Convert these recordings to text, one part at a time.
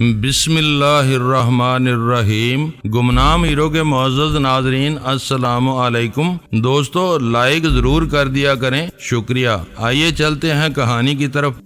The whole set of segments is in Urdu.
بسم اللہ الرحمن الرحیم۔ گمنام ہیرو کے معزز ناظرین السلام علیکم۔ دوستو لائک ضرور کر دیا کریں، شکریہ۔ آئیے چلتے ہیں کہانی کی طرف۔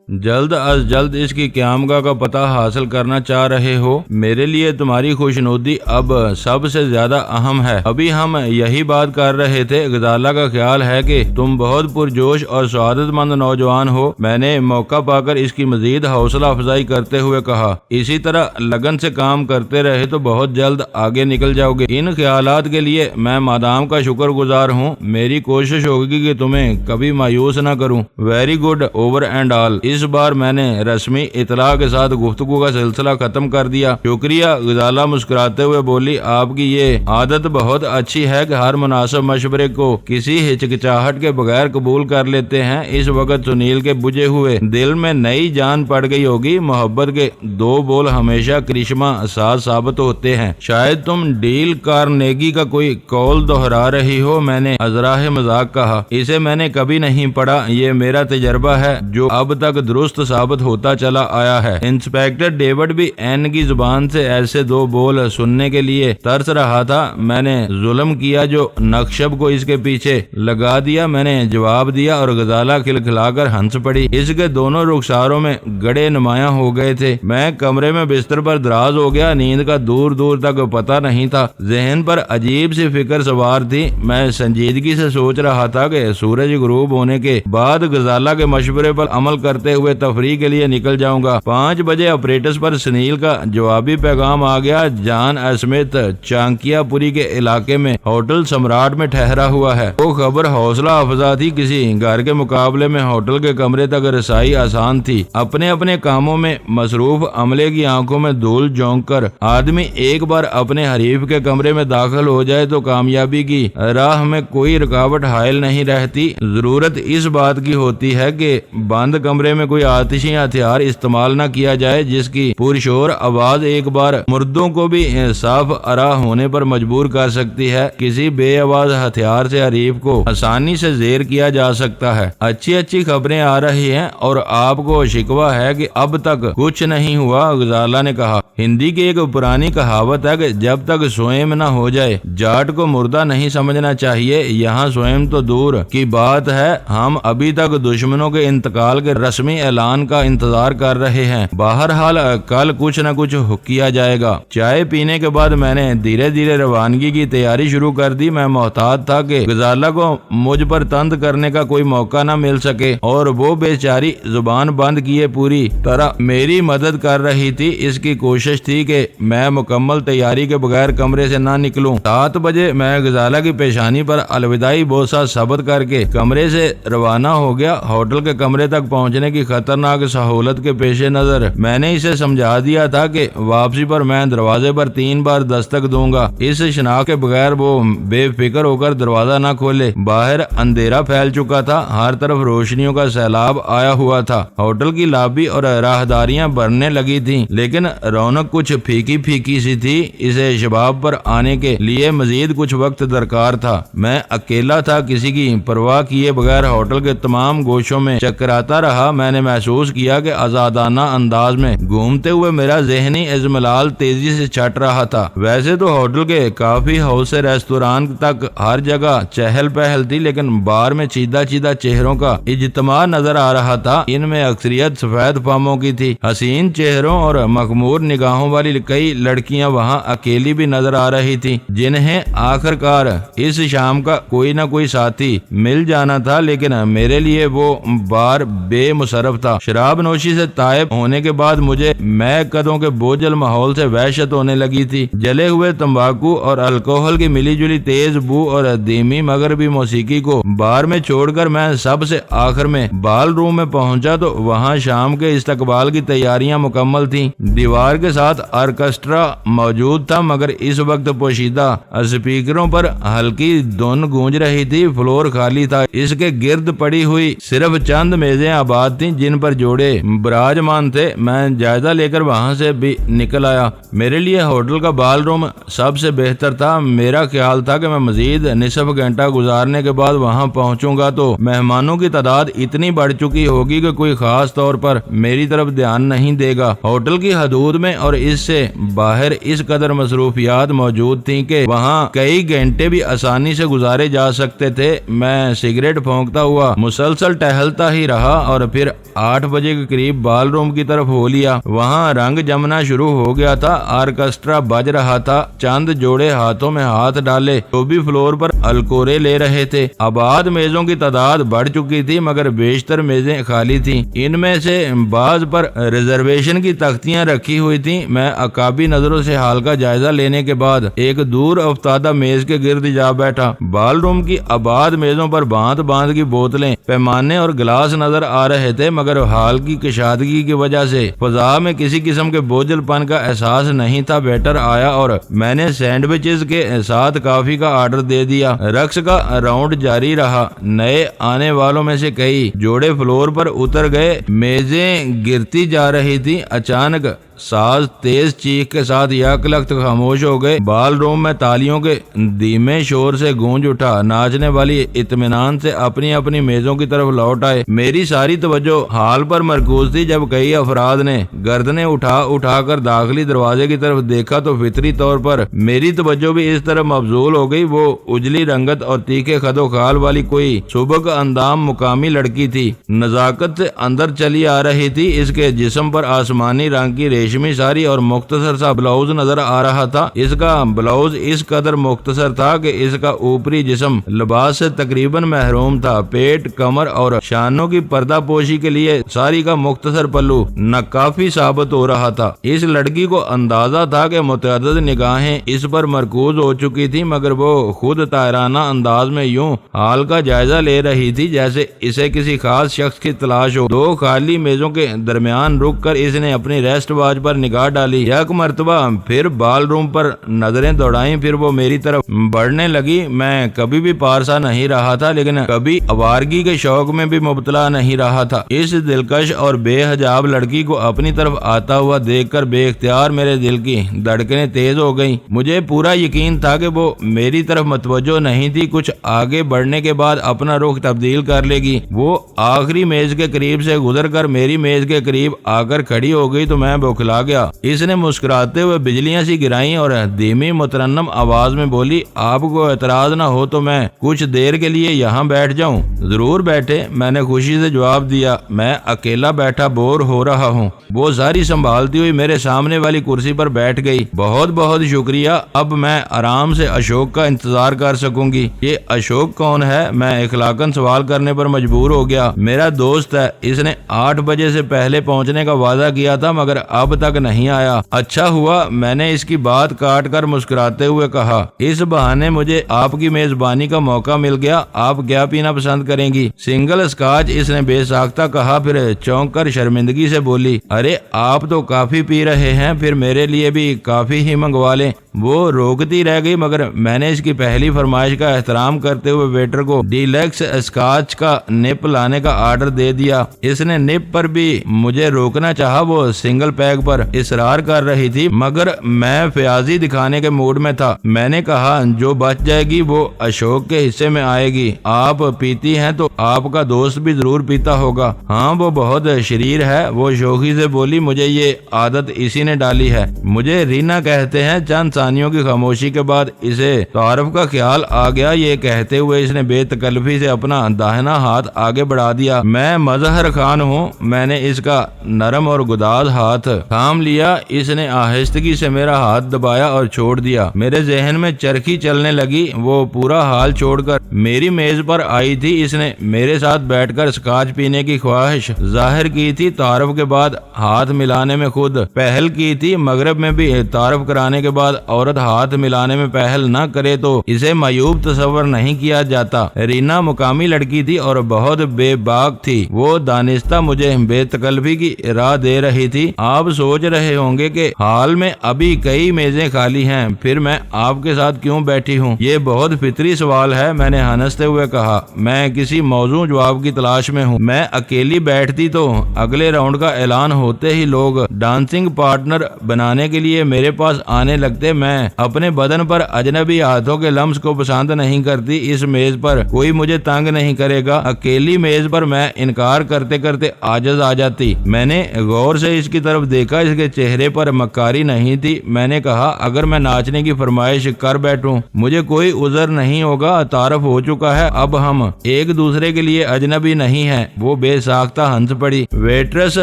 جلد از جلد اس کی قیامگاہ کا پتہ حاصل کرنا چاہ رہے ہو؟ میرے لیے تمہاری خوشنودی اب سب سے زیادہ اہم ہے۔ ابھی ہم یہی بات کر رہے تھے، غزالہ کا خیال ہے کہ تم بہت پرجوش اور سعادت مند نوجوان ہو۔ میں نے موقع پا کر اس کی مزید حوصلہ افزائی کرتے ہوئے کہا، اسی طرح لگن سے کام کرتے رہے تو بہت جلد آگے نکل جاؤ گے۔ ان خیالات کے لیے میں مادام کا شکر گزار ہوں۔ میری کوشش ہوگی کہ تمہیں کبھی مایوس نہ کروں۔ Very good over and all. اس بار میں نے رسمی اطلاع کے ساتھ گفتگو کا سلسلہ ختم کر دیا۔ شکریہ۔ غزالہ مسکراتے ہوئے بولی، آپ کی یہ عادت بہت اچھی ہے کہ ہر مناسب مشورے کو کسی ہچکچاہٹ کے بغیر قبول کر لیتے ہیں۔ اس وقت سنیل کے بجھے ہوئے دل میں نئی جان پڑ گئی ہوگی۔ محبت کے دو بول ہمیشہ کرشمہ ساز ثابت ہوتے ہیں۔ شاید تم ڈیل کارنیگی کا کوئی قول دہرا رہی ہو۔ میں نے ازراہ مذاق کہا، اسے میں نے کبھی نہیں پڑھا۔ یہ میرا تجربہ ہے جو اب تک درست ثابت ہوتا چلا آیا ہے۔ انسپیکٹر ڈیوڈ بھی این کی زبان سے ایسے دو بول سننے کے لیے ترس رہا تھا۔ میں نے ظلم کیا جو نقشب کو اس کے پیچھے لگا دیا، میں نے جواب دیا، اور غزالہ کھلکھلا کر ہنس پڑی۔ اس کے دونوں رخساروں میں گڑے نمایاں ہو گئے تھے۔ میں کمرے میں بستر پر دراز ہو گیا۔ نیند کا دور دور تک پتہ نہیں تھا۔ ذہن پر عجیب سی فکر سوار تھی۔ میں سنجیدگی سے سوچ رہا تھا کہ سورج غروب ہونے کے بعد غزالہ کے مشورے پر عمل کرتے ہوئے تفریح کے لیے نکل جاؤں گا۔ 5 بجے اپریٹس پر سنیل کا جوابی پیغام آ گیا۔ جان اسمتھ چانکیا پوری کے علاقے میں ہوٹل سمراٹ میں ٹھہرا ہوا ہے۔ وہ خبر حوصلہ افزا تھی۔ کسی گھر کے مقابلے میں ہوٹل کے کمرے تک رسائی آسان تھی۔ اپنے اپنے کاموں میں مصروف عملے کی آنکھوں میں دھول جھونک کر آدمی ایک بار اپنے حریف کے کمرے میں داخل ہو جائے تو کامیابی کی راہ میں کوئی رکاوٹ حائل نہیں رہتی۔ ضرورت اس بات کی ہوتی ہے کہ بند کمرے میں کوئی آتشی ہتھیار استعمال نہ کیا جائے جس کی پرشور آواز ایک بار مردوں کو بھی صاف آراہ ہونے پر مجبور کر سکتی ہے۔ کسی بے آواز ہتھیار سے حریف کو آسانی سے زیر کیا جا سکتا ہے۔ اچھی خبریں آ رہی ہیں اور آپ کو شکوہ ہے کہ اب تک کچھ نہیں ہوا، غزالہ نے کہا۔ ہندی کی ایک پرانی کہاوت ہے کہ جب تک سوئم نہ ہو جائے جاٹ کو مردہ نہیں سمجھنا چاہیے۔ یہاں سوئم تو دور کی بات ہے، ہم ابھی تک دشمنوں کے انتقال کے رسمی اعلان کا انتظار کر رہے ہیں۔ بہرحال کل کچھ نہ کچھ کیا جائے گا۔ چائے پینے کے بعد میں نے دھیرے دھیرے روانگی کی تیاری شروع کر دی۔ میں محتاط تھا کہ غزالہ کو مجھ پر تند کرنے کا کوئی موقع نہ مل سکے، اور وہ بیچاری زبان بند کیے پوری طرح میری مدد کر رہی تھی۔ اس کی کوشش تھی کہ میں مکمل تیاری کے بغیر کمرے سے نہ نکلوں۔ 7 بجے میں غزالہ کی پیشانی پر الوداعی بوسہ ثبت کر کے کمرے سے روانہ ہو گیا۔ ہوٹل کے کمرے تک پہنچنے کی خطرناک سہولت کے پیش نظر میں نے اسے سمجھا دیا تھا کہ واپسی پر میں دروازے پر 3 بار دستک دوں گا۔ اس شناخت کے بغیر وہ بے فکر ہو کر دروازہ نہ کھولے۔ باہر اندھیرا پھیل چکا تھا، ہر طرف روشنیوں کا سیلاب آیا ہوا تھا۔ ہوٹل کی لابی اور راہداریاں بھرنے لگی تھیں، لیکن رونق کچھ پھیکی سی تھی۔ اسے شباب پر آنے کے لیے مزید کچھ وقت درکار تھا۔ میں اکیلا تھا، کسی کی پرواہ کیے بغیر ہوٹل کے تمام گوشوں میں چکراتا رہا۔ میں نے محسوس کیا کہ آزادانہ انداز میں گھومتے ہوئے میرا ذہنی ازملال تیزی سے چھٹ رہا تھا۔ ویسے تو ہوٹل کے کافی ہاؤس سے ریستوران تک ہر جگہ چہل پہل تھی، لیکن بار میں چیدہ چہروں کا اجتماع نظر آ رہا تھا۔ ان میں اکثریت سفید فاموں کی تھی۔ حسین چہروں اور مخمور نگاہوں والی کئی لڑکیاں وہاں اکیلی بھی نظر آ رہی تھی، جنہیں آخر کار اس شام کا کوئی نہ کوئی ساتھی مل جانا تھا، لیکن میرے لیے وہ بار بے مصرف تھا۔ شراب نوشی سے تائب ہونے کے بعد مجھے میں قدوں کے بوجھل ماحول سے وحشت ہونے لگی تھی۔ جلے ہوئے تمباکو اور الکوہل کی ملی جلی تیز بو اور دھیمی مغربی موسیقی کو بار میں چھوڑ کر میں سب سے آخر میں بال روم میں پہنچا تو وہاں شام کے استقبال کی تیاریاں مکمل تھیں۔ دیوار کے ساتھ آرکسٹرا موجود تھا، مگر اس وقت پوشیدہ اسپیکروں پر ہلکی دھن گونج رہی تھی۔ فلور خالی تھا، اس کے گرد پڑی ہوئی صرف چند میزیں آباد تھیں جن پر جوڑے براجمان تھے۔ میں جائزہ لے کر وہاں سے بھی نکل آیا۔ میرے لیے ہوٹل کا بال روم سب سے بہتر تھا۔ میرا خیال تھا کہ میں مزید نصف گھنٹہ گزارنے کے بعد وہاں پہنچوں گا تو مہمانوں کی تعداد اتنی بڑھ چکی ہوگی کہ کوئی خاص طور پر میری طرف دھیان نہیں دے گا۔ ہوٹل کی حدود میں اور اس سے باہر اس قدر مصروفیات موجود تھیں کہ وہاں کئی گھنٹے بھی آسانی سے گزارے جا سکتے تھے۔ میں سگریٹ پھونکتا ہوا مسلسل ٹہلتا ہی رہا اور پھر 8 بجے کے قریب بال روم کی طرف ہو لیا۔ وہاں رنگ جمنا شروع ہو گیا تھا، آرکسٹرا بج رہا تھا۔ چند جوڑے ہاتھوں میں ہاتھ ڈالے تو بھی فلور پر الکورے لے رہے تھے۔ آباد میزوں کی تعداد بڑھ چکی تھی، مگر بیشتر میزیں خالی تھیں۔ ان میں سے بعض پر ریزرویشن کی تختیاں رکھی ہوئی تھیں۔ میں عقابی نظروں سے حال کا جائزہ لینے کے بعد ایک دور افتادہ میز کے گرد جا بیٹھا۔ بال روم کی آباد میزوں پر بانت باندھ کی بوتلیں، پیمانے اور گلاس نظر آ رہے تھے، مگر حال کی کشادگی کی وجہ سے فضا میں کسی قسم کے بوجھل پن کا احساس نہیں تھا۔ ویٹر آیا اور میں نے سینڈوچز کے ساتھ کافی کا آرڈر دے دیا۔ رقص کا راؤنڈ جاری رہا۔ نئے آنے والوں میں سے کئی جوڑے فلور پر اتر گئے، میزیں گرتی جا رہی تھی۔ اچانک ساز تیز چیخ کے ساتھ یک لخت خاموش ہو گئے۔ بال روم میں تالیوں کے دھیمے شور سے گونج اٹھا۔ ناچنے والی اطمینان سے اپنی اپنی میزوں کی طرف لوٹ آئے۔ میری ساری توجہ حال پر مرکوز تھی۔ جب کئی افراد نے گردنیں اٹھا کر داخلی دروازے کی طرف دیکھا تو فطری طور پر میری توجہ بھی اس طرف مبذول ہو گئی۔ وہ اجلی رنگت اور تیکھے خد و خال والی کوئی سبک اندام مقامی لڑکی تھی۔ نزاکت سے اندر چلی آ رہی تھی۔ اس کے جسم پر آسمانی رنگ کی ریشمی ساری اور مختصر سا بلاؤز نظر آ رہا تھا۔ اس کا بلاؤز اس قدر مختصر تھا کہ اس کا اوپری جسم لباس سے تقریباً محروم تھا۔ پیٹ، کمر اور شانوں کی پردہ پوشی کے لیے ساری کا مختصر پلو ناکافی ثابت ہو رہا تھا۔ اس لڑکی کو اندازہ تھا کہ متعدد نگاہیں اس پر مرکوز ہو چکی تھی، مگر وہ خود طائرانہ انداز میں یوں حال کا جائزہ لے رہی تھی جیسے اسے کسی خاص شخص کی تلاش ہو۔ 2 خالی میزوں کے درمیان رک کر اس نے اپنی ریسٹ واچ پر نگاہ ڈالی۔ یک مرتبہ پھر بال روم پر نظریں دوڑائیں، پھر وہ میری طرف بڑھنے لگی۔ میں کبھی بھی پارسا نہیں رہا تھا، لیکن کبھی آوارگی کے شوق میں بھی مبتلا نہیں رہا تھا۔ اس دلکش اور بے حجاب لڑکی کو اپنی طرف آتا ہوا دیکھ کر بے اختیار میرے دل کی دھڑکنیں تیز ہو گئیں۔ مجھے پورا یقین تھا کہ وہ میری طرف متوجہ نہیں تھی، کچھ آگے بڑھنے کے بعد اپنا رخ تبدیل کر لے گی۔ وہ آخری میز کے قریب سے گزر کر میری میز کے قریب آ کر کھڑی ہو گئی تو میں بوکھلا گیا۔ اس نے مسکراتے ہوئے بجلیاں سی گرائیں اور دھیمی مترنم آواز میں بولی، آپ کو اعتراض نہ ہو تو میں کچھ دیر کے لیے یہاں بیٹھ جاؤں؟ ضرور بیٹھے، میں نے خوشی سے جواب دیا۔ میں اکیلا بیٹھا بور ہو رہا ہوں۔ وہ ساری سنبھالتی ہوئی میرے سامنے والی کرسی پر بیٹھ گئی۔ بہت بہت شکریہ، اب میں آرام سے اشوک کا انتظار کر سکوں گی۔ یہ اشوک کون ہے؟ میں اخلاقاً سوال کرنے پر مجبور ہو گیا۔ میرا دوست ہے، اس نے 8 بجے سے پہلے پہنچنے کا وعدہ کیا تھا مگر اب تک نہیں آیا۔ اچھا ہوا، میں نے اس کی بات کاٹ کر مسکراتے ہوئے کہا، اس بہانے مجھے آپ کی میزبانی کا موقع مل گیا۔ آپ کیا پینا پسند کریں گی؟ سنگل اسکاچ، اس نے بے ساختہ کہا، پھر چونک کر شرمندگی سے بولی، ارے آپ تو کافی پی رہے ہیں، پھر میرے لیے بھی کافی ہی منگوا لیں۔ وہ روکتی رہ گئی مگر میں نے اس کی پہلی فرمائش کا احترام کرتے ہوئے ویٹر کو ڈیلکس اسکاچ کا نپ لانے کا آرڈر دے دیا۔ اس نے نپ پر بھی مجھے روکنا چاہا، وہ سنگل پیک پر اصرار کر رہی تھی مگر میں فیاضی دکھانے کے موڈ میں تھا۔ میں نے کہا، جو بچ جائے گی وہ اشوک کے حصے میں آئے گی۔ آپ پیتی ہیں تو آپ کا دوست بھی ضرور پیتا ہوگا۔ ہاں، وہ بہت شریر ہے، وہ شوخی سے بولی، مجھے یہ عادت اسی نے ڈالی ہے۔ مجھے رینا کہتے ہیں۔ چند ثانیوں کی خاموشی کے بعد اسے تعارف کا خیال آ گیا۔ یہ کہتے ہوئے اس نے بے تکلفی سے اپنا داہنا ہاتھ آگے بڑھا دیا۔ میں مظہر خان ہوں۔ میں نے اس کا نرم اور گداز ہاتھ تھام لیا۔ اس نے آہستگی سے میرا ہاتھ دبایا اور چھوڑ دیا۔ میرے ذہن میں چرخی چلنے لگی۔ وہ پورا حال چھوڑ کر میری میز پر آئی تھی۔ اس نے میرے ساتھ بیٹھ کر اسکاچ پینے کی خواہش ظاہر کی تھی۔ تعارف کے بعد ہاتھ ملانے میں خود پہل کی تھی۔ مغرب میں بھی تعارف کرانے کے بعد عورت ہاتھ ملانے میں پہل نہ کرے تو اسے معیوب تصور نہیں کیا جاتا۔ رینا مقامی لڑکی تھی اور بہت بے باک تھی۔ وہ دانستہ مجھے بے تکلفی کی راہ دے رہی تھی۔ آپ سوچ رہے ہوں گے کہ حال میں ابھی کئی میزیں خالی ہیں، پھر میں آپ کے ساتھ کیوں بیٹھی ہوں؟ یہ بہت فطری سوال ہے، میں نے ہنستے ہوئے کہا۔ میں کسی موضوع جواب کی تلاش میں ہوں۔ میں اکیلی بیٹھتی تو اگلے راؤنڈ کا اعلان ہوتے ہی لوگ ڈانسنگ پارٹنر بنانے کے لیے میرے پاس آنے لگتے۔ میں اپنے بدن پر اجنبی ہاتھوں کے لمس کو پسند نہیں کرتی۔ اس میز پر کوئی مجھے تنگ نہیں کرے گا۔ اکیلی میز پر میں انکار کرتے کرتے عاجز آ جاتی۔ میں نے غور سے اس کی طرف دیکھا، اس کے چہرے پر مکاری نہیں تھی۔ میں نے کہا، اگر میں ناچنے کی فرمائش کر بیٹھوں مجھے کوئی عذر نہیں ہوگا، تعارف ہو چکا ہے، اب ہم ایک دوسرے کے لیے اجنبی نہیں ہیں۔ وہ بے ساختہ ہنس پڑی۔ ویٹرس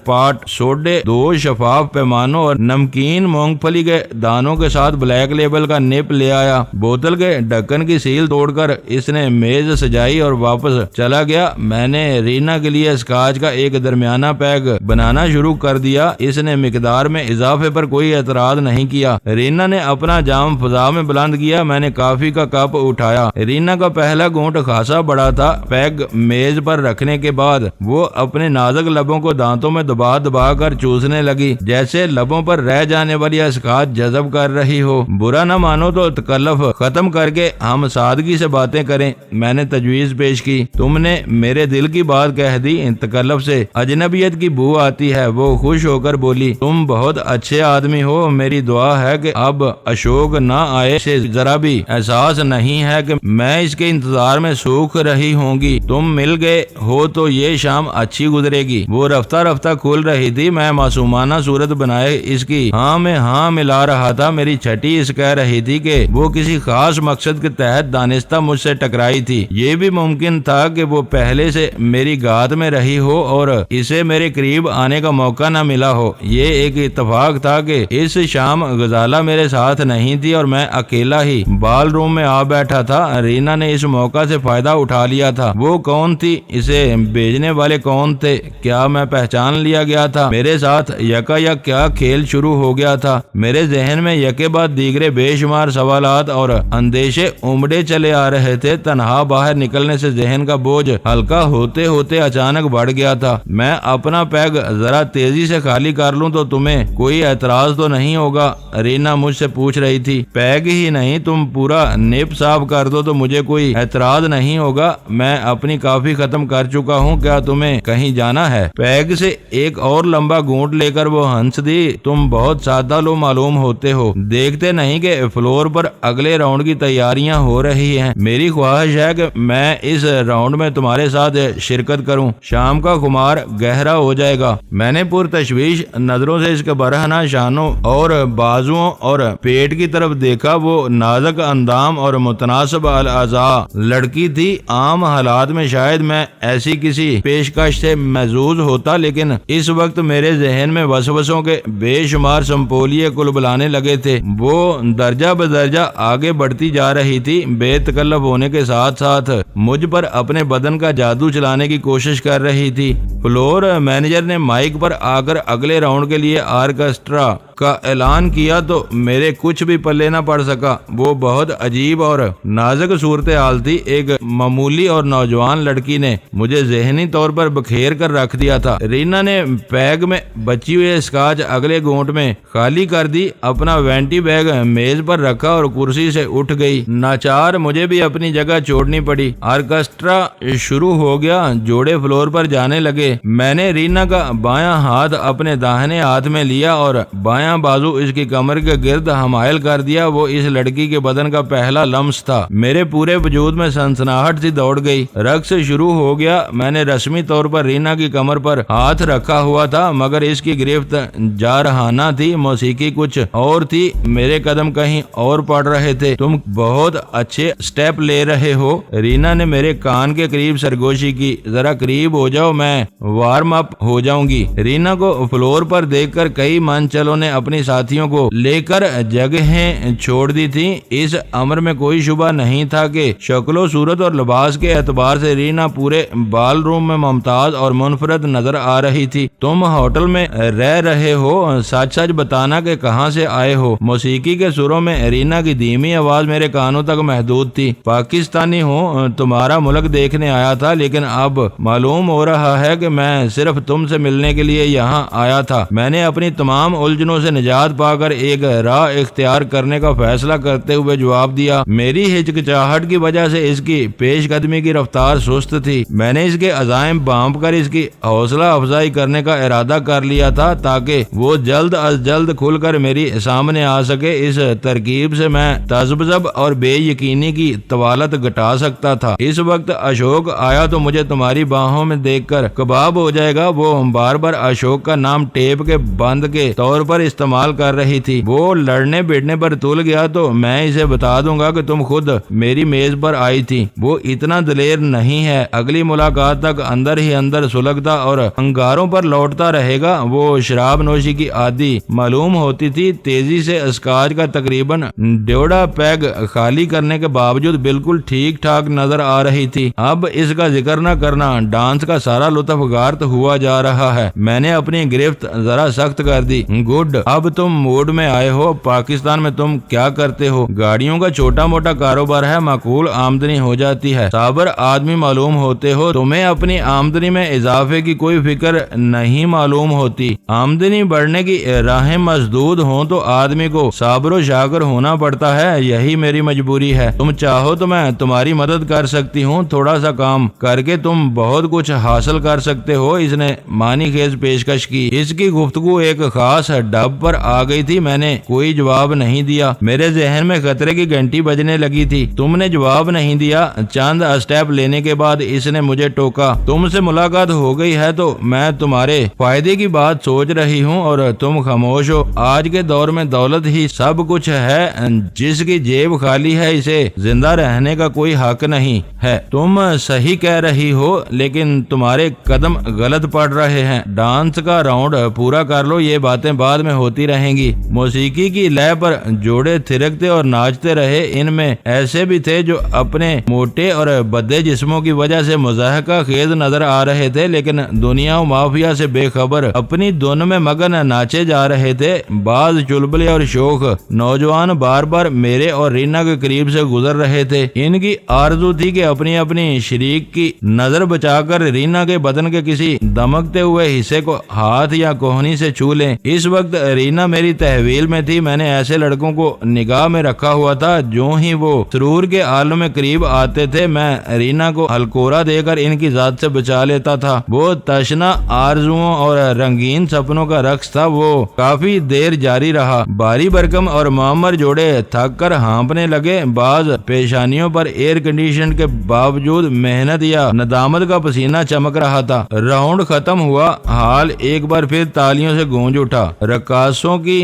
پاٹ، سوڈے، 2 شفاف پیمانوں اور نمکین مونگ پھلی کے دانوں کے ساتھ بلیک لیبل کا نپ لے آیا۔ بوتل کے ڈھکن کی سیل توڑ کر اس نے میز سجائی اور واپس چلا گیا۔ میں نے رینا کے لیے اسکاچ کا ایک درمیانہ پیگ بنانا شروع کر دیا۔ اس نے مقدار میں اضافے پر کوئی اعتراض نہیں کیا۔ رینا نے اپنا جام فضا میں بلند کیا۔ میں نے کافی کا کپ اٹھایا۔ رینا کا پہلا گھونٹ خاصا بڑا تھا۔ پیگ میز پر رکھنے کے بعد وہ اپنے نازک لبوں کو دانتوں میں دبا دبا کر چوسنے لگی، جیسے لبوں پر رہ جانے والی اسکاچ جذب کر رہی ہو۔ برا نہ مانو تو تکلف ختم کر کے ہم سادگی سے باتیں کریں، میں نے تجویز پیش کی۔ تم نے میرے دل کی بات کہہ دی۔ تکلف سے اجنبیت کی بو آتی ہے۔ وہ خوش ہو کر بولی، تم بہت اچھے آدمی ہو۔ میری دعا ہے کہ اب اشوک نہ آئے۔ سے ذرا بھی احساس نہیں ہے کہ میں اس کے انتظار میں سوکھ رہی ہوں گی۔ تم مل گئے ہو تو یہ شام اچھی گزرے گی۔ وہ رفتہ رفتہ کھل رہی تھی۔ میں معصومانہ صورت بنائے اس کی ہاں میں ہاں ملا رہا تھا۔ میری چھٹی اس کہہ رہی تھی کہ وہ کسی خاص مقصد کے تحت دانستہ مجھ سے ٹکرائی تھی۔ یہ بھی ممکن تھا کہ وہ پہلے سے میری گات میں رہی ہو اور اسے میرے قریب آنے کا موقع نہ ملا ہو۔ یہ ایک اتفاق تھا کہ اس شام غزالہ میرے ساتھ نہیں تھی اور میں اکیلا ہی بال روم میں آ بیٹھا تھا۔ رینا نے اس موقع سے فائدہ اٹھا لیا تھا۔ وہ کون تھی؟ اسے بھیجنے والے کون تھے؟ کیا میں پہچان لیا گیا تھا؟ میرے ساتھ یکا یک کیا کھیل شروع ہو گیا تھا؟ میرے ذہن میں یکے بعد دیگرے بے شمار سوالات اور اندیشے امڑے چلے آ رہے تھے۔ تنہا باہر نکلنے سے ذہن کا بوجھ ہلکا ہوتے ہوتے اچانک بڑھ گیا تھا۔ میں اپنا پیگ ذرا تیزی سے خالی کر لوں تو تمہیں کوئی اعتراض تو نہیں ہوگا؟ رینا مجھ سے پوچھ رہی تھی۔ پیگ ہی نہیں، تم پورا نپ صاف کر دو تو مجھے کوئی اعتراض نہیں ہوگا۔ میں اپنی کافی ختم کر چکا ہوں، کیا تمہیں کہیں جانا ہے؟ پیگ سے ایک اور لمبا گھونٹ لے کر وہ ہنس دی۔ تم بہت سادہ لو معلوم ہوتے ہو، دیکھتے نہیں کہ فلور پر اگلے راؤنڈ کی تیاریاں ہو رہی ہیں۔ میری خواہش ہے کہ میں اس راؤنڈ میں تمہارے ساتھ شرکت کروں۔ شام کا خمار گہرا ہو جائے گا۔ میں نے پرتشویش نظروں سے اس کے برہنہ شانوں اور بازوؤں اور پیٹ کی طرف دیکھا۔ وہ نازک اندام اور متناسب الاعضاء لڑکی تھی۔ عام حالات میں شاید میں ایسی کسی پیشکش سے محظوظ ہوتا، لیکن اس وقت میرے ذہن میں وسوسوں کے بے شمار سمپولیے کل بلانے لگے تھے۔ وہ درجہ بدرجہ آگے بڑھتی جا رہی تھی، بے تکلف ہونے کے ساتھ ساتھ مجھ پر اپنے بدن کا جادو چلانے کی کوشش کر رہی تھی۔ فلور مینیجر نے مائک پر آ کر اگلے راؤنڈ کے لیے آرکسٹرا کا اعلان کیا تو میرے کچھ بھی پلے نہ پڑ سکا۔ وہ بہت عجیب اور نازک صورتحال تھی۔ ایک معمولی اور نوجوان لڑکی نے مجھے ذہنی طور پر بکھیر کر رکھ دیا تھا۔ رینا نے پیگ میں بچی ہوئی اسکاچ اگلے گھونٹ میں خالی کر دی، اپنا وینٹی بیگ میز پر رکھا اور کرسی سے اٹھ گئی۔ ناچار مجھے بھی اپنی جگہ چھوڑنی پڑی۔ آرکسٹرا شروع ہو گیا، جوڑے فلور پر جانے لگے۔ میں نے رینا کا بایاں ہاتھ اپنے داہنے ہاتھ میں لیا اور بایاں بازو اس کی کمر کے گرد حمائل کر دیا۔ وہ اس لڑکی کے بدن کا پہلا لمس تھا۔ میرے پورے وجود میں سنسناہٹ سی دوڑ گئی۔ رقص شروع ہو گیا۔ میں نے رسمی طور پر رینا کی کمر پر ہاتھ رکھا ہوا تھا، مگر اس کی گرفت جارحانہ تھی۔ موسیقی کچھ اور تھی، میرے قدم کہیں اور پڑ رہے تھے۔ تم بہت اچھے سٹیپ لے رہے ہو، رینا نے میرے کان کے قریب سرگوشی کی۔ ذرا قریب ہو جاؤ، میں وارم اپ ہو جاؤں گی۔ رینا کو فلور پر دیکھ کر کئی منچلوں نے اپنی ساتھیوں کو لے کر جگہیں چھوڑ دی تھی۔ اس امر میں کوئی شبہ نہیں تھا کہ شکل و صورت اور لباس کے اعتبار سے رینا پورے بال روم میں ممتاز اور منفرد نظر آ رہی تھی۔ تم ہوٹل میں رہ رہے ہو، سچ سچ بتانا کہ کہاں سے آئے ہو؟ موسیقی کے سروں میں رینا کی دھیمی آواز میرے کانوں تک محدود تھی۔ پاکستانی ہوں، تمہارا ملک دیکھنے آیا تھا، لیکن اب معلوم ہو رہا ہے کہ میں صرف تم سے ملنے کے لیے یہاں آیا تھا۔ میں نے اپنی تمام الجھنوں سے نجات پا کر ایک راہ اختیار کرنے کا فیصلہ کرتے ہوئے جواب دیا۔ میری ہچکچاہٹ کی وجہ سے اس کی پیش قدمی کی رفتار سست تھی۔ میں نے اس کے عزائم بانپ کر اس کی حوصلہ افزائی کرنے کا ارادہ کر لیا تھا تاکہ وہ جلد از جلد کھل کر میری سامنے آ سکے۔ اس ترکیب سے میں تذبذب اور بے یقینی کی طوالت گھٹا سکتا تھا۔ اس وقت اشوک آیا تو مجھے تمہاری باہوں میں دیکھ کر کباب ہو جائے گا۔ وہ بار بار اشوک کا نام ٹیپ کے بند کے طور پر استعمال کر رہی تھی۔ وہ لڑنے بیٹنے پر تل گیا تو میں اسے بتا دوں گا کہ تم خود میری میز پر آئی تھی۔ وہ اتنا دلیر نہیں ہے، اگلی ملاقات تک اندر ہی اندر سلگتا اور انگاروں پر لوٹتا رہے گا۔ وہ شراب نوشی کی عادی معلوم ہوتی تھی۔ تیزی سے اسکاچ کا تقریباً 1.5 پیگ خالی کرنے کے باوجود بالکل ٹھیک ٹھاک نظر آ رہی تھی۔ اب اس کا ذکر نہ کرنا، ڈانس کا سارا لطف غارت ہوا جا رہا ہے۔ میں نے اپنی گرفت ذرا سخت کر دی۔ گڈ، اب تم موڈ میں آئے ہو۔ پاکستان میں تم کیا کرتے ہو؟ گاڑیوں کا چھوٹا موٹا کاروبار ہے، معقول آمدنی ہو جاتی ہے۔ صابر آدمی معلوم ہوتے ہو، تمہیں اپنی آمدنی میں اضافے کی کوئی فکر نہیں معلوم ہوتی۔ آمدنی بڑھنے کی راہیں مسدود ہوں تو آدمی کو صابر و شاکر ہونا پڑتا ہے، یہی میری مجبوری ہے۔ تم چاہو تو میں تمہاری مدد کر سکتی ہوں، تھوڑا سا کام کر کے تم بہت کچھ حاصل کر سکتے ہو۔ اس نے معنی خیز پیشکش کی۔ اس کی گفتگو ایک خاص ڈب پر آ گئی تھی۔ میں نے کوئی جواب نہیں دیا، میرے ذہن میں خطرے کی گھنٹی بجنے لگی تھی۔ تم نے جواب نہیں دیا۔ چند اسٹیپ لینے کے بعد اس نے مجھے ٹوکا، تم سے ملاقات ہو گئی ہے تو میں تمہارے فائدے کی بات سوچ رہی ہوں اور تم خاموش ہو۔ آج کے دور میں دولت ہی سب کچھ ہے، جس کی جیب خالی ہے اسے زندہ رہنے کا کوئی حق نہیں ہے۔ تم صحیح کہہ رہی ہو، لیکن تمہارے قدم غلط پڑ رہے ہیں۔ ڈانس کا راؤنڈ پورا کر لو، یہ باتیں بعد میں ہوتی رہیں گی۔ موسیقی کی لے پر جوڑے تھرکتے اور ناچتے رہے۔ ان میں ایسے بھی تھے جو اپنے موٹے اور بدے جسموں کی وجہ سے مضحکہ خیز نظر آ رہے تھے، لیکن دنیا و مافیا سے بے خبر اپنی دھن میں مگن ناچے جا رہے تھے۔ بعض چلبلے اور شوخ نوجوان بار بار میرے اور رینا کے قریب سے گزر رہے تھے۔ ان کی آرزو تھی کہ اپنی اپنی شریک کی نظر بچا کر رینا کے بدن کے کسی دمکتے ہوئے حصے کو ہاتھ یا کوہنی سے چھو لیں۔ اس وقت رینا میری تحویل میں تھی۔ میں نے ایسے لڑکوں کو نگاہ میں رکھا ہوا تھا، جو ہی وہ سرور کے عالم میں قریب آتے تھے میں رینا کو ہلکورا دے کر ان کی ذات سے بچا لیتا تھا۔ وہ تشنا آرزوؤں اور رنگین سپنوں کا رقص تھا۔ وہ کافی دیر جاری رہا۔ باری برکم اور معمر جوڑے تھک کر ہانپنے لگے۔ بعض پیشانیوں پر ایئر کنڈیشن کے باوجود محنت یا ندامت کا پسینہ چمک رہا تھا۔ راؤنڈ ختم ہوا، ہال ایک بار پھر تالیوں سے گونج اٹھا۔ رقاصوں کی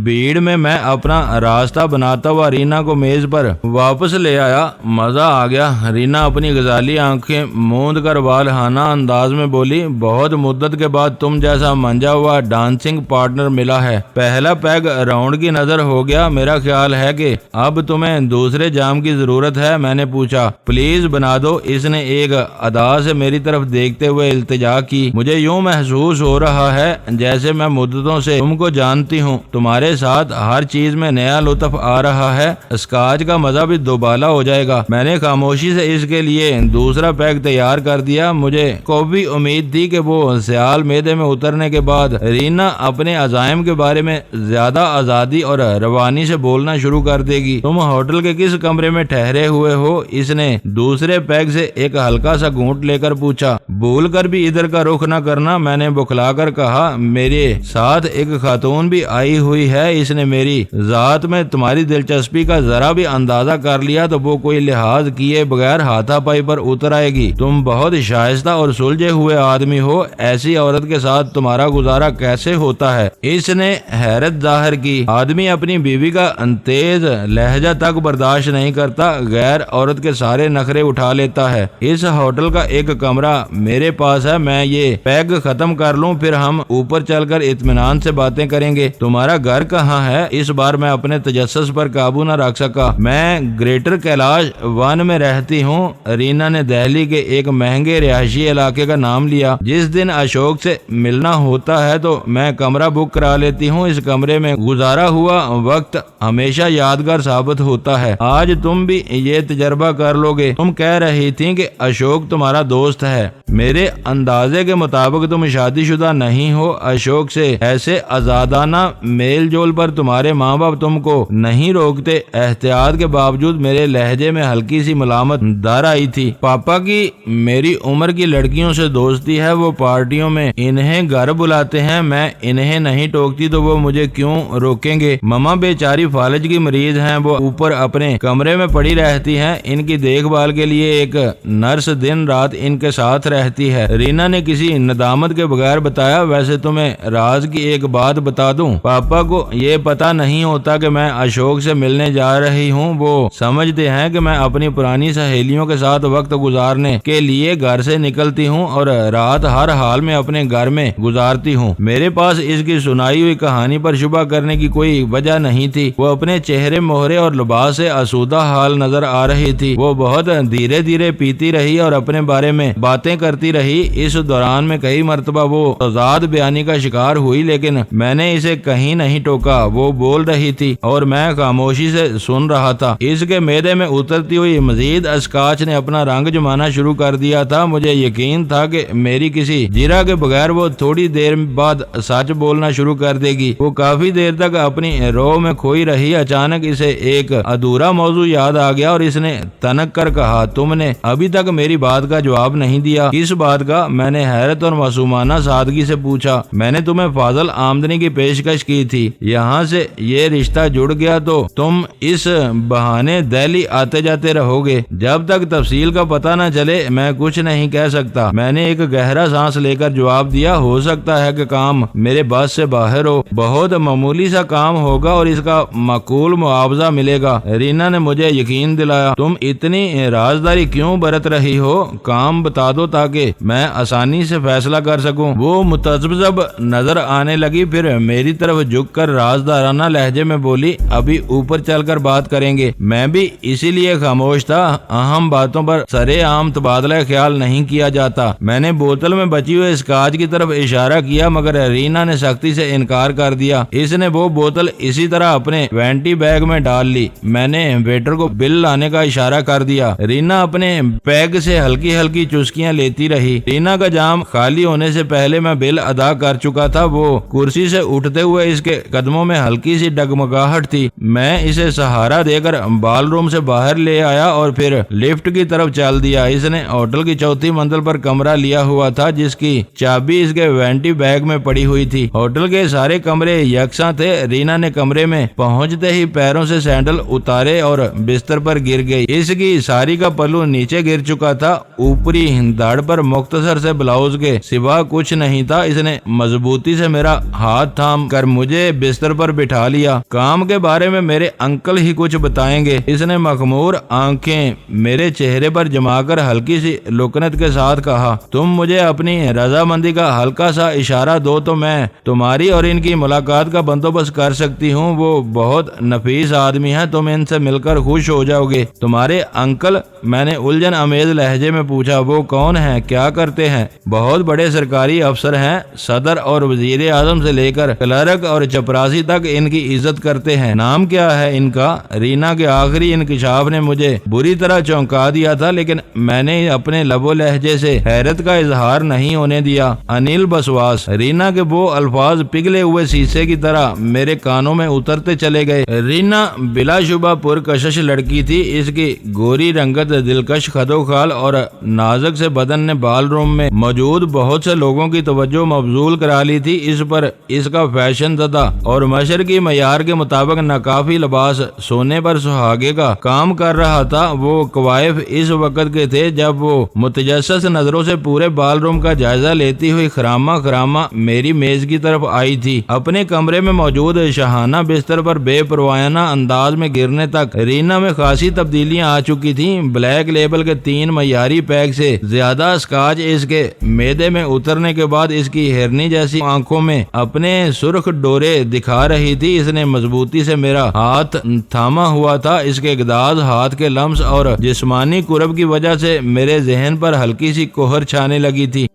بھیڑ میں میں اپنا راستہ بناتا ہوا رینا کو میز پر واپس لے آیا۔ مزہ آ گیا۔ رینا اپنی غزالی آنکھیں موند کر والہانہ انداز میں بولی، بہت مدت کے بعد تم جیسا منجا ہوا ڈانسنگ پارٹنر ملا ہے۔ پہلا پیگ راؤنڈ کی نظر ہو گیا۔ میرا خیال ہے کہ اب تمہیں دوسرے جام کی ضرورت ہے۔ میں نے پوچھا، پلیز بنا دو۔ اس نے ایک ادا سے میری طرف دیکھتے ہوئے التجا کی۔ مجھے یوں محسوس ہو رہا ہے جیسے میں مدتوں سے تم کو جانتی ہوں۔ تمہارے ساتھ ہر چیز میں نیا لطف آ رہا ہے۔ اسکاچ کا مزہ بھی دوبالا ہو جائے گا۔ میں نے خاموشی سے اس کے لیے دوسرا پیگ تیار کر دیا۔ مجھے کوئی امید تھی کہ وہ سیال میدے میں اترنے کے بعد رینا اپنے عزائم کے بارے میں زیادہ آزادی اور روانی سے بولنا شروع کر دے گی۔ تم ہوٹل کے کس کمرے میں ٹھہرے ہوئے ہو؟ اس نے دوسرے پیگ سے ایک ہلکا سا گھونٹ لے کر پوچھا۔ بھول کر بھی ادھر کا رخ نہ کرنا، میں نے بکھلا کر کہا۔ میرے ساتھ ایک خاتون بھی آئی ہوئی ہے۔ اس نے میری ذات میں تمہاری دلچسپی کا ذرا بھی اندازہ کر لیا تو وہ کوئی لحاظ کیے بغیر ہاتھا پائی پر اتر آئے گی۔ تم بہت شائستہ اور سلجھے ہوئے آدمی ہو، ایسی عورت کے ساتھ تمہارا گزارا کیسے ہوتا ہے؟ اس نے حیرت ظاہر کی۔ آدمی اپنی بیوی کا تیز لہجہ تک برداشت نہیں کرتا، غیر عورت کے سارے نخرے اٹھا لیتا ہے۔ اس ہوٹل کا ایک کمرہ میرے پاس ہے، میں یہ پیگ ختم کر لوں، پھر ہم اوپر چل کر اطمینان سے باتیں باتیں کریں گے۔ تمہارا گھر کہاں ہے؟ اس بار میں اپنے تجسس پر قابو نہ رکھ سکا۔ میں گریٹر کیلاش 1 میں رہتی ہوں۔ رینا نے دہلی کے ایک مہنگے رہائشی علاقے کا نام لیا۔ جس دن اشوک سے ملنا ہوتا ہے تو میں کمرہ بک کرا لیتی ہوں۔ اس کمرے میں گزارا ہوا وقت ہمیشہ یادگار ثابت ہوتا ہے۔ آج تم بھی یہ تجربہ کر لو گے۔ تم کہہ رہی تھی کہ اشوک تمہارا دوست ہے۔ میرے اندازے کے مطابق تم شادی شدہ نہیں ہو۔ اشوک سے ایسے آزادانہ میل جول پر تمہارے ماں باپ تم کو نہیں روکتے۔ احتیاط کے باوجود میرے لہجے میں ہلکی سی ملامت در آئی تھی۔ پاپا کی میری عمر کی لڑکیوں سے دوستی ہے، وہ پارٹیوں میں انہیں گھر بلاتے ہیں، میں انہیں نہیں ٹوکتی تو وہ مجھے کیوں روکیں گے؟ مما بیچاری فالج کی مریض ہیں، وہ اوپر اپنے کمرے میں پڑی رہتی ہیں۔ ان کی دیکھ بھال کے لیے ایک نرس دن رات ان کے ساتھ رہتی ہے۔ رینا نے کسی ندامت کے بغیر بتایا۔ ویسے تمہیں راز کی ایک بات بتا دوں، پاپا کو یہ پتا نہیں ہوتا کہ میں اشوک سے ملنے جا رہی ہوں۔ وہ سمجھتے ہیں کہ میں اپنی پرانی سہیلیوں کے ساتھ وقت گزارنے کے لیے گھر سے نکلتی ہوں اور رات ہر حال میں اپنے گھر میں گزارتی ہوں۔ میرے پاس اس کی سنائی ہوئی کہانی پر شبہ کرنے کی کوئی وجہ نہیں تھی۔ وہ اپنے چہرے مہرے اور لباس سے آسودہ حال نظر آ رہی تھی۔ وہ بہت دھیرے دھیرے پیتی رہی اور اپنے بارے میں باتیں کرتی رہی۔ اس دوران میں کئی مرتبہ وہ تضاد بیانی کا شکار ہوئی، لیکن میں نے اسے کہیں نہیں ٹوکا۔ وہ بول رہی تھی اور میں خاموشی سے سن رہا تھا۔ اس کے معدے میں اترتی ہوئی مزید اسکاچ نے اپنا رنگ جمانا شروع کر دیا تھا۔ مجھے یقین تھا کہ میری کسی جرا کے بغیر وہ تھوڑی دیر بعد سچ بولنا شروع کر دے گی۔ وہ کافی دیر تک اپنی رو میں کھوئی رہی۔ اچانک اسے ایک ادھورا موضوع یاد آ گیا اور اس نے تنک کر کہا، تم نے ابھی تک میری بات کا جواب نہیں دیا۔ کس بات کا؟ میں نے حیرت اور معصومانہ سادگی سے پوچھا۔ میں نے تمہیں فاضل آمدنی کی پیشکش کی تھی، یہاں سے یہ رشتہ جڑ گیا تو تم اس بہانے دہلی آتے جاتے رہو گے۔ جب تک تفصیل کا پتہ نہ چلے میں کچھ نہیں کہہ سکتا۔ میں نے ایک گہرا سانس لے کر جواب دیا، ہو سکتا ہے کہ کام میرے بس سے باہر ہو، بہت معمولی سا کام ہوگا اور اس کا معقول معاوضہ ملے گا۔ رینا نے مجھے یقین دلایا۔ تم اتنی رازداری کیوں برت رہی ہو؟ کام بتا دو تاکہ میں آسانی سے فیصلہ کر سکوں۔ وہ متذبذب نظر آنے لگی، پھر میری طرف جھک کر رازدارانہ لہجے میں بولی، ابھی اوپر چل کر بات کریں گے۔ میں بھی اسی لیے خاموش تھا۔ اہم باتوں پر سرے عام تبادلہ خیال نہیں کیا جاتا۔ میں نے بوتل میں بچی ہوئے اسکاچ کی طرف اشارہ کیا مگر رینا نے سختی سے انکار کر دیا۔ اس نے وہ بوتل اسی طرح اپنے وینٹی بیگ میں ڈال لی۔ میں نے ویٹر کو بل لانے کا اشارہ کر دیا۔ رینا اپنے پیگ سے ہلکی ہلکی چسکیاں لیتی رہی۔ رینا کا جام خالی ہونے سے پہلے میں بل ادا کر چکا تھا۔ وہ کرسی سے اٹھتے ہوئے اس کے قدموں میں ہلکی سی ڈگمگاہٹ تھی۔ میں اسے سہارا دے کر بال روم سے باہر لے آیا اور پھر لفٹ کی طرف چل دیا۔ اس نے ہوٹل کی 4تھی منزل پر کمرہ لیا ہوا تھا جس کی چابی اس کے وینٹی بیگ میں پڑی ہوئی تھی۔ ہوٹل کے سارے کمرے یکساں تھے۔ رینا نے کمرے میں پہنچتے ہی پیروں سے سینڈل اتارے اور بستر پر گر گئی۔ اس کی ساری کا پلو نیچے گر چکا تھا۔ اوپری دھڑ پر مختصر سے بلاؤز کے سوا کچھ نہیں تھا۔ اس نے مضبوطی سے میرا ہاتھ تھام کر مجھے بستر پر بٹھا لیا۔ کام کے بارے میں میرے انکل ہی کچھ بتائیں گے۔ اس نے مخمور آنکھیں میرے چہرے پر جما کر ہلکی سی لکنت کے ساتھ کہا، تم مجھے اپنی رضامندی کا ہلکا سا اشارہ دو تو میں تمہاری اور ان کی ملاقات کا بندوبست کر سکتی ہوں۔ وہ بہت نفیس آدمی ہیں، تم ان سے مل کر خوش ہو جاؤ گے۔ تمہارے انکل؟ میں نے الجھن امیز لہجے میں پوچھا۔ وہ کون ہیں؟ کیا کرتے ہیں؟ بہت بڑے سرکاری افسر ہیں، صدر اور وزیر اعظم سے لے کر کلرک اور چپراسی تک ان کی عزت کرتے ہیں۔ نام کیا ہے ان کا؟ رینا کے آخری انکشاف نے مجھے بری طرح چونکا دیا تھا، لیکن میں نے اپنے لب و لہجے سے حیرت کا اظہار نہیں ہونے دیا۔ انیل بسواس۔ رینا کے وہ الفاظ پگھلے ہوئے شیشے کی طرح میرے کانوں میں اترتے چلے گئے۔ رینا بلا شبہ پرکشش لڑکی تھی۔ اس کی گوری رنگت، دلکش خدوخال اور نازک سے بدن نے بال روم میں موجود بہت سے لوگوں کی توجہ مبذول کرا لی تھی۔ اس پر اس کا فیشن زدہ اور مشرقی معیار کے مطابق ناکافی لباس سونے پر سہاگے کا کام کر رہا تھا۔ وہ کوائف اس وقت کے تھے جب وہ متجسس نظروں سے پورے بال روم کا جائزہ لیتی ہوئی خرامہ میری میز کی طرف آئی تھی۔ اپنے کمرے میں موجود شاہانہ بستر پر بے پروایانہ انداز میں گرنے تک رینا میں خاصی تبدیلیاں آ چکی تھیں۔ بلیک لیبل کے 3 معیاری پیک سے زیادہ اسکاچ اس کے معدے میں اترنے کے بعد اس کی ہرنی جیسی آنکھوں میں اپنے آنکھیں سرخ ڈورے دکھا رہی تھی۔ اس نے مضبوطی سے میرا ہاتھ تھاما ہوا تھا۔ اس کے اقداس، ہاتھ کے لمس اور جسمانی قرب کی وجہ سے میرے ذہن پر ہلکی سی کوہر چھانے لگی تھی۔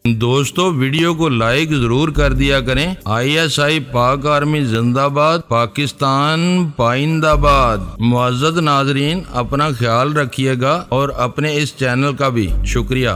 دوستو ویڈیو کو لائک ضرور کر دیا کریں۔ ISI پاک آرمی زندہ باد، پاکستان پائندہ باد۔ معزز ناظرین، اپنا خیال رکھیے گا اور اپنے اس چینل کا بھی شکریہ۔